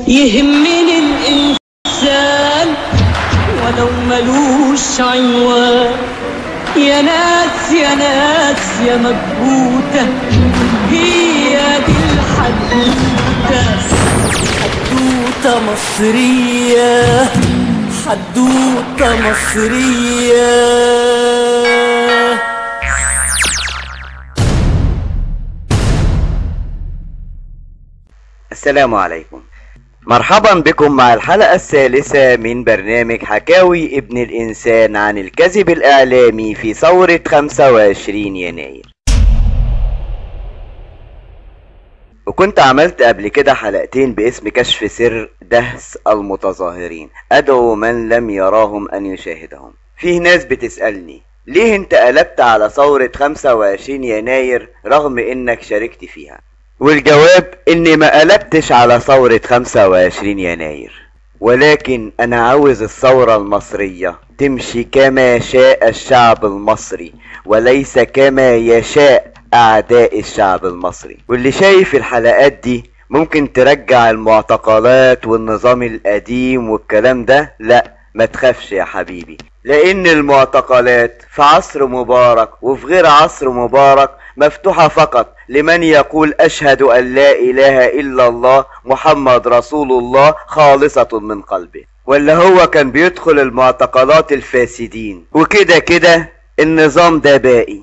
يهمني الإنسان ولو ملوش عنوان. يا ناس يا ناس يا مكبوتة، هي دي الحدوتة، حدوتة مصرية، حدوتة مصرية. السلام عليكم، مرحبا بكم مع الحلقة الثالثة من برنامج حكاوي ابن الإنسان عن الكذب الإعلامي في ثورة 25 يناير. وكنت عملت قبل كده حلقتين باسم كشف سر دهس المتظاهرين، أدعو من لم يراهم أن يشاهدهم. فيه ناس بتسألني ليه انت قلبت على ثورة 25 يناير رغم انك شاركت فيها؟ والجواب اني ما قلبتش على ثورة 25 يناير، ولكن انا عاوز الثورة المصرية تمشي كما شاء الشعب المصري وليس كما يشاء اعداء الشعب المصري. واللي شايف الحلقات دي ممكن ترجع المعتقلات والنظام القديم والكلام ده، لا ما تخافش يا حبيبي، لان المعتقلات في عصر مبارك وفي غير عصر مبارك مفتوحة فقط لمن يقول أشهد أن لا إله إلا الله محمد رسول الله خالصة من قلبه. ولا هو كان بيدخل المعتقلات الفاسدين وكده كده النظام ده باقي؟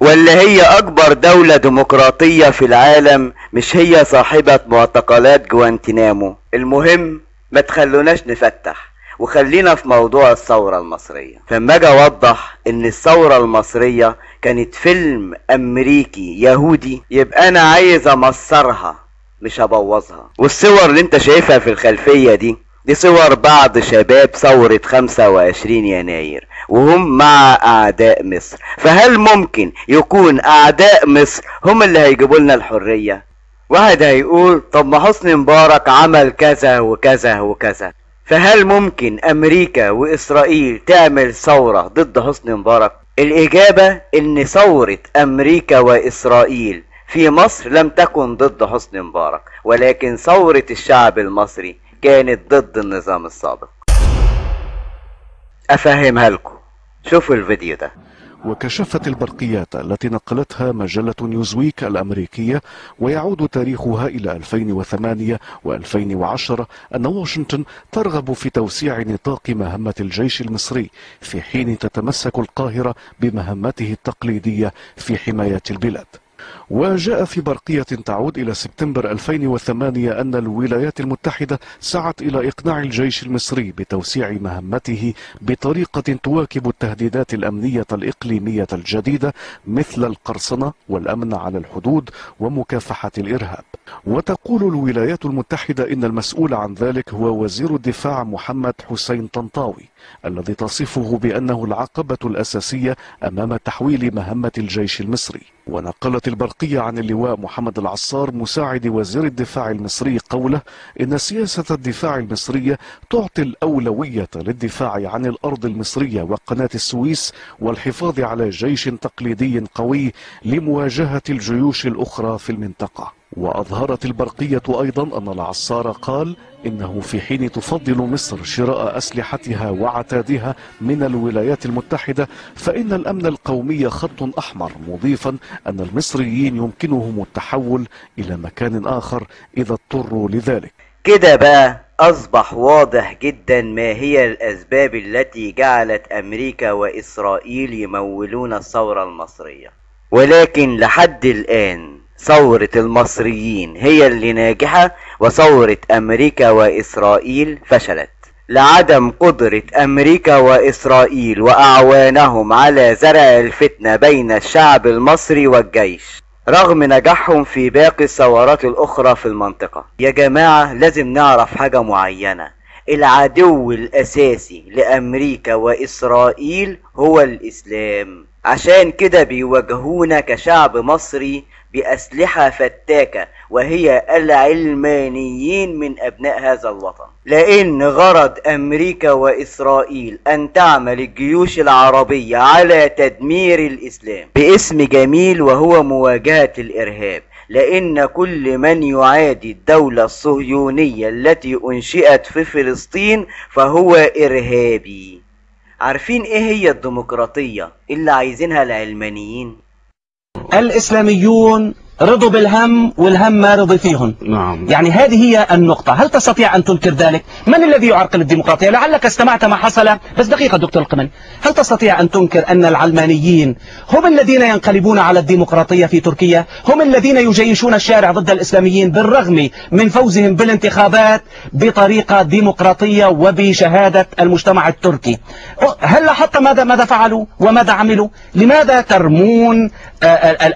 ولا هي أكبر دولة ديمقراطية في العالم مش هي صاحبة معتقلات جوانتنامو؟ المهم ما تخلوناش نفتح وخلينا في موضوع الثورة المصرية. فما اجي اوضح ان الثورة المصرية كانت فيلم امريكي يهودي، يبقى انا عايز امصرها مش ابوظها. والصور اللي انت شايفها في الخلفية دي صور بعض شباب ثورة 25 يناير وهم مع اعداء مصر. فهل ممكن يكون اعداء مصر هم اللي هيجيبوا لنا الحرية؟ واحد هيقول طب ما حسني مبارك عمل كذا وكذا وكذا، فهل ممكن امريكا واسرائيل تعمل ثورة ضد حسني مبارك؟ الاجابة ان ثورة امريكا واسرائيل في مصر لم تكن ضد حسني مبارك، ولكن ثورة الشعب المصري كانت ضد النظام السابق. افهمها لكم، شوفوا الفيديو ده. وكشفت البرقيات التي نقلتها مجلة نيوزويك الأمريكية ويعود تاريخها إلى 2008 و2010 أن واشنطن ترغب في توسيع نطاق مهمة الجيش المصري في حين تتمسك القاهرة بمهمته التقليدية في حماية البلاد. وجاء في برقية تعود إلى سبتمبر 2008 أن الولايات المتحدة سعت إلى إقناع الجيش المصري بتوسيع مهمته بطريقة تواكب التهديدات الأمنية الإقليمية الجديدة مثل القرصنة والأمن على الحدود ومكافحة الإرهاب. وتقول الولايات المتحدة إن المسؤول عن ذلك هو وزير الدفاع محمد حسين طنطاوي، الذي تصفه بأنه العقبة الأساسية أمام تحويل مهمة الجيش المصري. ونقلت البرقية عن اللواء محمد العصار مساعد وزير الدفاع المصري قوله إن سياسة الدفاع المصرية تعطي الأولوية للدفاع عن الأرض المصرية وقناة السويس والحفاظ على جيش تقليدي قوي لمواجهة الجيوش الأخرى في المنطقة. وأظهرت البرقية أيضا أن العصار قال إنه في حين تفضل مصر شراء أسلحتها وعتادها من الولايات المتحدة فإن الأمن القومي خط أحمر، مضيفا أن المصريين يمكنهم التحول إلى مكان آخر إذا اضطروا لذلك. كده بقى أصبح واضح جدا ما هي الأسباب التي جعلت أمريكا وإسرائيل يمولون الثورة المصرية، ولكن لحد الآن ثورة المصريين هي اللي ناجحة وثورة أمريكا وإسرائيل فشلت لعدم قدرة أمريكا وإسرائيل وأعوانهم على زرع الفتنة بين الشعب المصري والجيش رغم نجاحهم في باقي الثورات الأخرى في المنطقة. يا جماعة لازم نعرف حاجة معينة، العدو الأساسي لأمريكا وإسرائيل هو الإسلام، عشان كده بيواجهونا كشعب مصري بأسلحة فتاكة وهي العلمانيين من أبناء هذا الوطن، لأن غرض أمريكا وإسرائيل أن تعمل الجيوش العربية على تدمير الإسلام باسم جميل وهو مواجهة الإرهاب، لأن كل من يعادي الدولة الصهيونية التي أنشئت في فلسطين فهو إرهابي. عارفين إيه هي الديمقراطية اللي عايزينها العلمانيين؟ الإسلاميون رضوا بالهم والهم ما رضي فيهم. نعم. يعني هذه هي النقطة. هل تستطيع أن تنكر ذلك؟ من الذي يعرقل الديمقراطية؟ لعلك استمعت ما حصل. بس دقيقة دكتور القمني، هل تستطيع أن تنكر أن العلمانيين هم الذين ينقلبون على الديمقراطية في تركيا؟ هم الذين يجيشون الشارع ضد الإسلاميين بالرغم من فوزهم بالانتخابات بطريقة ديمقراطية وبشهادة المجتمع التركي. هل لاحظت ماذا فعلوا وماذا عملوا؟ لماذا ترمون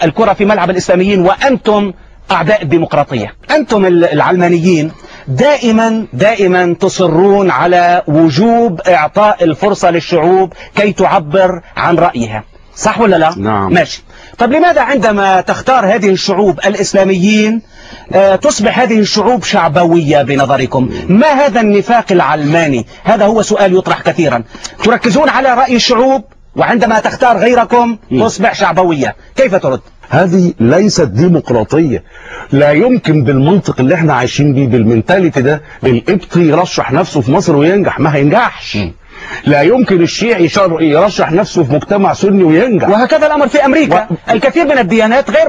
الكرة في ملعب الإسلاميين وأنتم أعداء الديمقراطية؟ أنتم العلمانيين دائما تصرون على وجوب إعطاء الفرصة للشعوب كي تعبر عن رأيها، صح ولا لا؟ نعم. ماشي. طب لماذا عندما تختار هذه الشعوب الإسلاميين تصبح هذه الشعوب شعبوية بنظركم؟ ما هذا النفاق العلماني؟ هذا هو سؤال يطرح كثيرا. تركزون على رأي الشعوب وعندما تختار غيركم تصبح شعبوية. كيف ترد؟ هذه ليست ديمقراطية. لا يمكن بالمنطق اللي احنا عايشين بيه بالمنتاليتي ده القبطي يرشح نفسه في مصر وينجح، ما هينجحش. لا يمكن الشيعي يرشح نفسه في مجتمع سني وينجح. وهكذا الأمر في أمريكا. الكثير من الديانات غير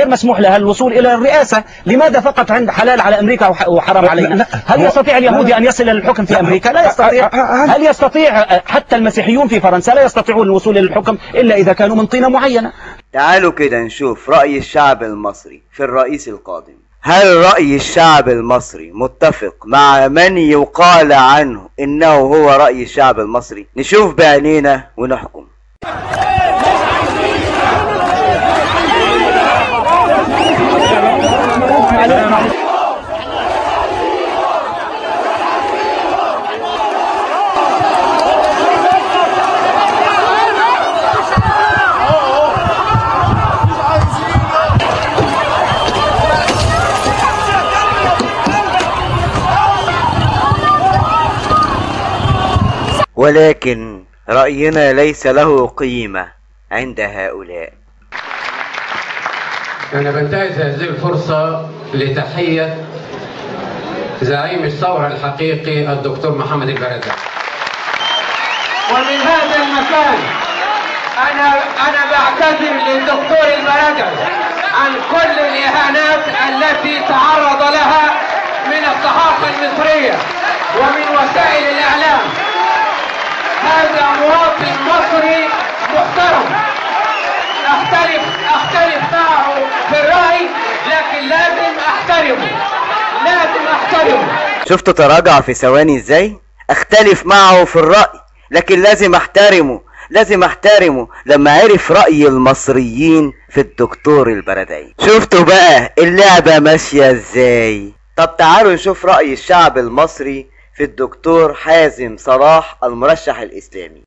مسموح لها الوصول إلى الرئاسة. لماذا فقط عند حلال على أمريكا وحرام علينا؟ هل يستطيع اليهودي أن يصل إلى الحكم في أمريكا؟ لا يستطيع. هل يستطيع حتى المسيحيون في فرنسا لا يستطيعون الوصول إلى الحكم إلا إذا كانوا من طينة معينة؟ تعالوا كده نشوف رأي الشعب المصري في الرئيس القادم. هل رأي الشعب المصري متفق مع من يقال عنه إنه هو رأي الشعب المصري؟ نشوف بعينينا ونحكم. ولكن رأينا ليس له قيمة عند هؤلاء. أنا بنتهز هذه الفرصة لتحية زعيم الثورة الحقيقي الدكتور محمد البرادعي. ومن هذا المكان أنا بعتذر للدكتور البرادعي عن كل الإهانات التي تعرض لها من الصحافة المصرية ومن وسائل الإعلام. هذا مواطن مصري محترم، اختلف معه في الرأي لكن لازم احترمه. شفتوا تراجع في ثواني ازاي؟ اختلف معه في الرأي لكن لازم احترمه لما عرف رأي المصريين في الدكتور البرادعي. شفتوا بقى اللعبة ماشية ازاي؟ طب تعالوا نشوف رأي الشعب المصري في الدكتور حازم صلاح المرشح الإسلامي.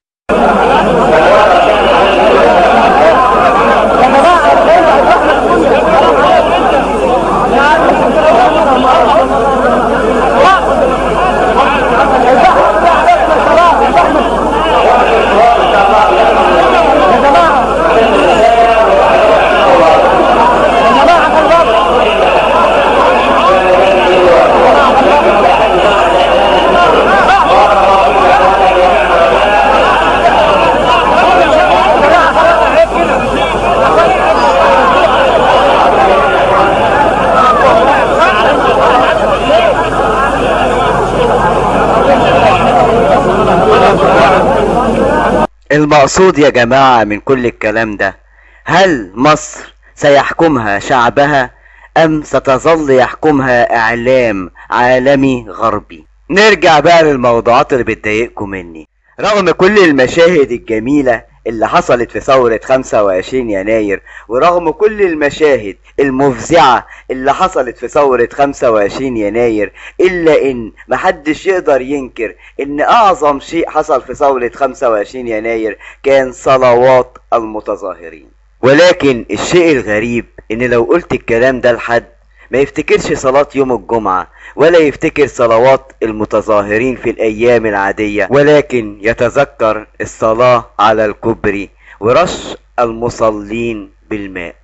المقصود يا جماعة من كل الكلام ده، هل مصر سيحكمها شعبها أم ستظل يحكمها إعلام عالمي غربي؟ نرجع بقى للموضوعات اللي بتضايقكم مني. رغم كل المشاهد الجميلة اللي حصلت في ثورة 25 يناير ورغم كل المشاهد المفزعة اللي حصلت في ثورة 25 يناير إلا إن محدش يقدر ينكر إن أعظم شيء حصل في ثورة 25 يناير كان صلوات المتظاهرين. ولكن الشيء الغريب إن لو قلت الكلام ده لحد ما يفتكرش صلاة يوم الجمعة ولا يفتكر صلوات المتظاهرين في الأيام العادية، ولكن يتذكر الصلاة على الكوبري ورش المصلين بالماء.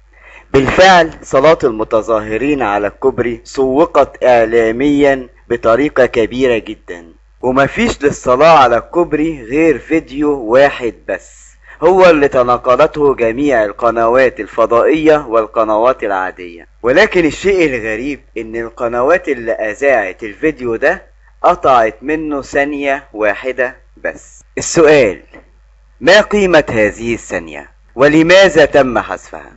بالفعل صلاة المتظاهرين على الكوبري سوقت اعلاميا بطريقة كبيرة جدا، ومفيش للصلاة على الكوبري غير فيديو واحد بس هو اللي تناقلته جميع القنوات الفضائية والقنوات العادية. ولكن الشيء الغريب ان القنوات اللي اذاعت الفيديو ده قطعت منه ثانية واحدة بس. السؤال: ما قيمة هذه الثانية ولماذا تم حذفها؟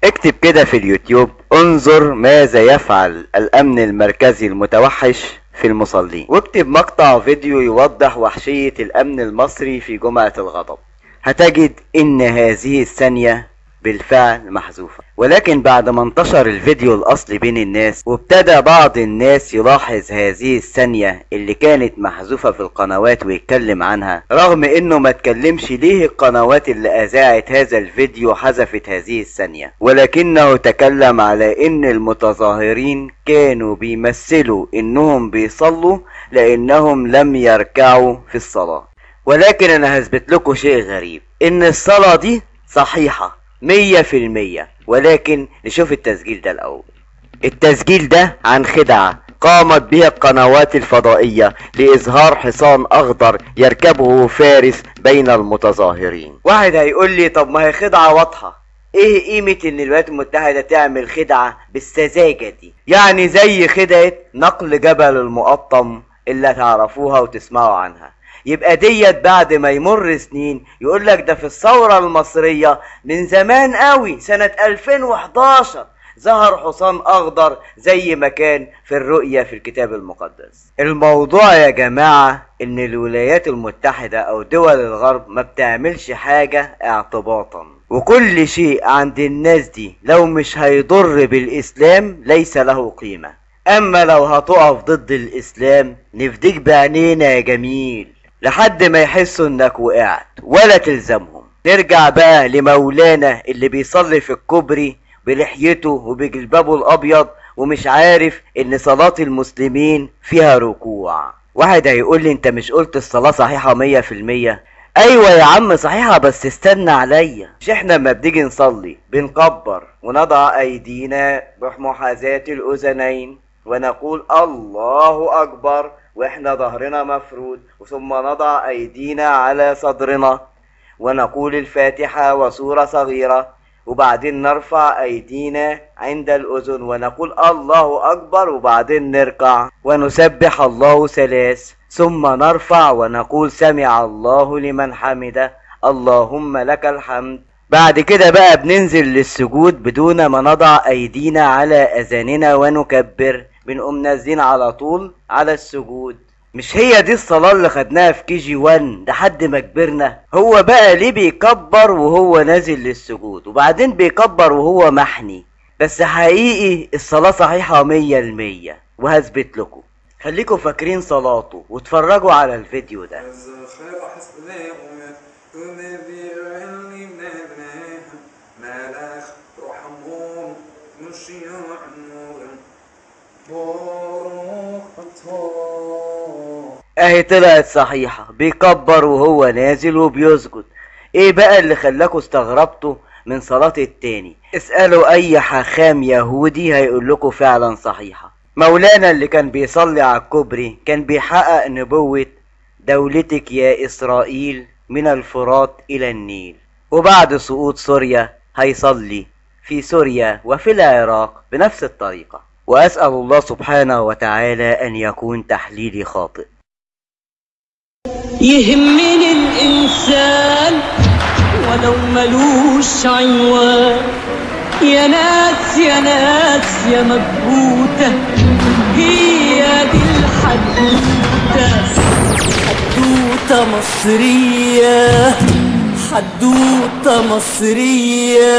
اكتب كده في اليوتيوب: انظر ماذا يفعل الامن المركزي المتوحش في المصلين، واكتب مقطع فيديو يوضح وحشية الامن المصري في جمعة الغضب. هتجد ان هذه الثانية بالفعل محذوفة. ولكن بعد ما انتشر الفيديو الاصلي بين الناس وابتدى بعض الناس يلاحظ هذه الثانية اللي كانت محذوفة في القنوات ويتكلم عنها، رغم انه ما اتكلمش ليه القنوات اللي اذاعت هذا الفيديو حذفت هذه الثانية، ولكنه تكلم على ان المتظاهرين كانوا بيمثلوا انهم بيصلوا لانهم لم يركعوا في الصلاة. ولكن انا هثبت لكم شيء غريب، ان الصلاة دي صحيحة 100%. ولكن نشوف التسجيل ده الاول. التسجيل ده عن خدعة قامت بها القنوات الفضائية لإظهار حصان أخضر يركبه فارس بين المتظاهرين. واحد هيقول لي: طب ما هي خدعة واضحة، ايه قيمة ان الولايات المتحدة تعمل خدعة بالسذاجة دي؟ يعني زي خدعة نقل جبل المقطم اللي هتعرفوها وتسمعوا عنها. يبقى ديت بعد ما يمر سنين يقولك ده في الثورة المصرية من زمان قوي سنة 2011 ظهر حصان اخضر زي ما كان في الرؤية في الكتاب المقدس. الموضوع يا جماعة ان الولايات المتحدة او دول الغرب ما بتعملش حاجة اعتباطا، وكل شيء عند الناس دي لو مش هيضر بالاسلام ليس له قيمة. اما لو هتقف ضد الاسلام نفديك بعينينا يا جميل لحد ما يحسوا انك وقعت ولا تلزمهم. نرجع بقى لمولانا اللي بيصلي في الكوبري بلحيته وبجلبابه الابيض ومش عارف ان صلاة المسلمين فيها ركوع. واحد هيقول لي: انت مش قلت الصلاة صحيحة 100%؟ ايوه يا عم صحيحة، بس استنى عليا. مش احنا لما بنيجي نصلي بنكبر ونضع ايدينا بمحاذاة الاذنين ونقول الله اكبر واحنا ظهرنا مفرود، ثم نضع ايدينا على صدرنا ونقول الفاتحة وسورة صغيرة، وبعدين نرفع ايدينا عند الاذن ونقول الله اكبر، وبعدين نركع ونسبح الله 3، ثم نرفع ونقول سمع الله لمن حمده اللهم لك الحمد. بعد كده بقى بننزل للسجود بدون ما نضع ايدينا على اذاننا ونكبر، بنقوم نازلين على طول على السجود. مش هي دي الصلاة اللي خدناها في KG1 لحد ما كبرنا؟ هو بقى ليه بيكبر وهو نازل للسجود وبعدين بيكبر وهو محني؟ بس حقيقي الصلاة صحيحة 100%، وهثبت لكم. خليكم فاكرين صلاته واتفرجوا على الفيديو ده. اهي طلعت صحيحة، بيكبر وهو نازل وبيسجد. ايه بقى اللي خلاكوا استغربتوا من صلاة التاني؟ اسألوا اي حاخام يهودي هيقول لكم فعلا صحيحة. مولانا اللي كان بيصلي على الكوبري كان بيحقق نبوة دولتك يا اسرائيل من الفرات الى النيل، وبعد سقوط سوريا هيصلي في سوريا وفي العراق بنفس الطريقة. واسأل الله سبحانه وتعالى ان يكون تحليلي خاطئ. يهمني الإنسان ولو ملوش عنوان، يا ناس يا ناس يا مكبوتة، هي دي الحدوتة، حدوتة مصرية، حدوتة مصرية.